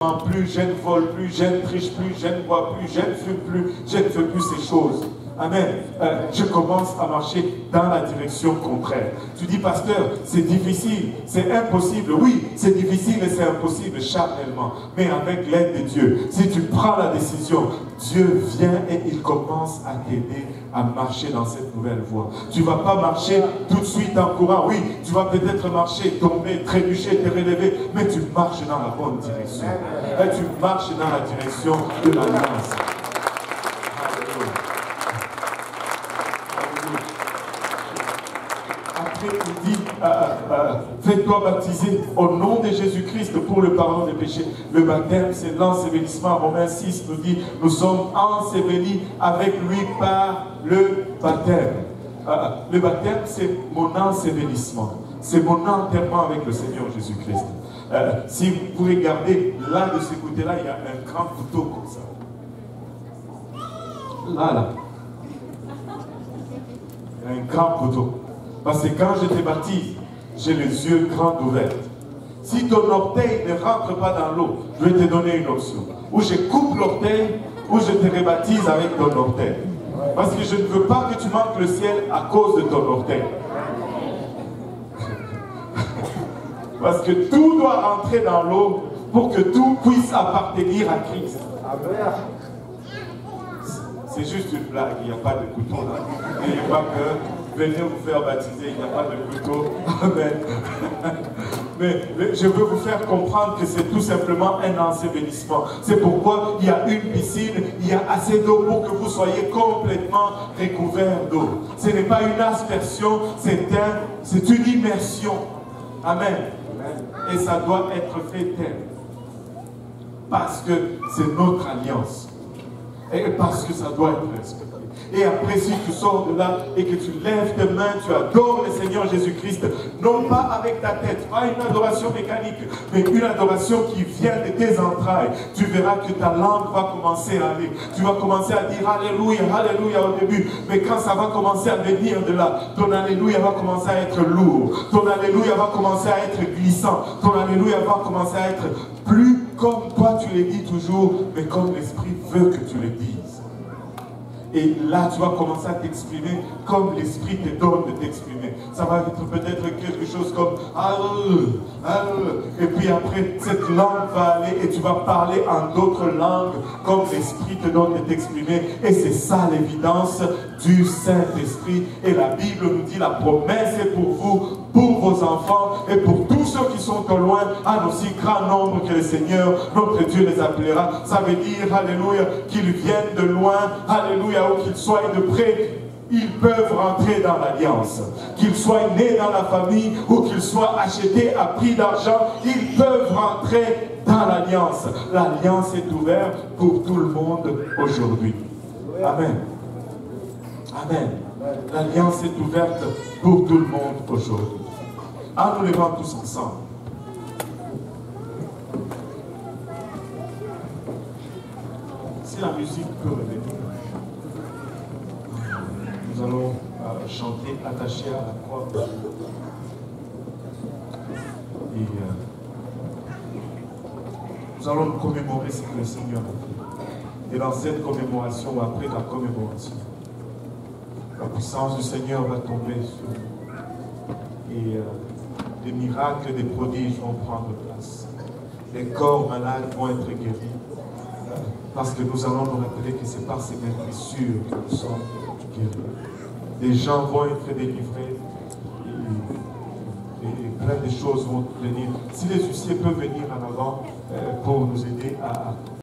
plus, je ne vole plus, je ne triche plus, je ne bois plus, je ne fume plus, je ne fais plus ces choses. Amen. Je commence à marcher dans la direction contraire. Tu dis, pasteur, c'est difficile, c'est impossible. Oui, c'est difficile et c'est impossible charnellement. Mais avec l'aide de Dieu, si tu prends la décision, Dieu vient et il commence à t'aider à marcher dans cette nouvelle voie. Tu ne vas pas marcher tout de suite en courant. Oui, tu vas peut-être marcher, tomber, trébucher, te relever, mais tu marches dans la bonne direction. Et tu marches dans la direction de l'alliance. Il dit, fais-toi baptiser au nom de Jésus-Christ pour le pardon des péchés. Le baptême, c'est l'ensevelissement. Romains 6 nous dit, nous sommes ensevelis avec lui par le baptême. Le baptême, c'est mon ensevelissement. C'est mon enterrement avec le Seigneur Jésus-Christ. Si vous regardez, là de ce côté-là, il y a un grand couteau comme ça. Là. Il y a un grand couteau. Parce que quand je te baptise, j'ai les yeux grands ouverts. Si ton orteil ne rentre pas dans l'eau, je vais te donner une option. Ou je coupe l'orteil, ou je te rebaptise avec ton orteil. Parce que je ne veux pas que tu manques le ciel à cause de ton orteil. Parce que tout doit rentrer dans l'eau pour que tout puisse appartenir à Christ. C'est juste une blague, il n'y a pas de couteau là. N'ayez pas peur. Venez vous faire baptiser, il n'y a pas de couteau. Amen. Mais je veux vous faire comprendre que c'est tout simplement un ensevelissement. C'est pourquoi il y a une piscine, il y a assez d'eau pour que vous soyez complètement recouverts d'eau. Ce n'est pas une aspersion, c'est une immersion. Amen. Et ça doit être fait tel. Parce que c'est notre alliance. Et parce que ça doit être respecté. Et après, si tu sors de là et que tu lèves tes mains, tu adores le Seigneur Jésus-Christ, non pas avec ta tête, pas une adoration mécanique, mais une adoration qui vient de tes entrailles. Tu verras que ta langue va commencer à aller. Tu vas commencer à dire Alléluia, Alléluia au début. Mais quand ça va commencer à venir de là, ton Alléluia va commencer à être lourd. Ton Alléluia va commencer à être glissant. Ton Alléluia va commencer à être plus comme toi tu le dis toujours, mais comme l'Esprit veut que tu le dises. Et là, tu vas commencer à t'exprimer comme l'Esprit te donne de t'exprimer. Ça va être peut-être quelque chose comme et puis après, cette langue va aller et tu vas parler en d'autres langues comme l'Esprit te donne de t'exprimer. Et c'est ça l'évidence du Saint-Esprit. Et la Bible nous dit la promesse est pour vous, pour vos enfants et pour tous ceux qui sont au loin, en aussi grand nombre que le Seigneur, notre Dieu, les appellera. Ça veut dire, alléluia, qu'ils viennent de loin, alléluia, ou qu'ils soient de près, ils peuvent rentrer dans l'alliance. Qu'ils soient nés dans la famille ou qu'ils soient achetés à prix d'argent, ils peuvent rentrer dans l'alliance. L'alliance est ouverte pour tout le monde aujourd'hui. Amen. Amen. L'alliance est ouverte pour tout le monde aujourd'hui. En nous levant tous ensemble. Si la musique peut revenir, nous allons chanter attaché à la croix. Et nous allons commémorer ce que le Seigneur a fait. Et dans cette commémoration, ou après la commémoration, la puissance du Seigneur va tomber sur nous. Et des miracles, des prodiges vont prendre place. Les corps malades vont être guéris. Parce que nous allons nous rappeler que c'est par ces mêmes blessures que nous sommes guéris. Des gens vont être délivrés. Et plein de choses vont venir. Si les huissiers peuvent venir en avant pour nous aider à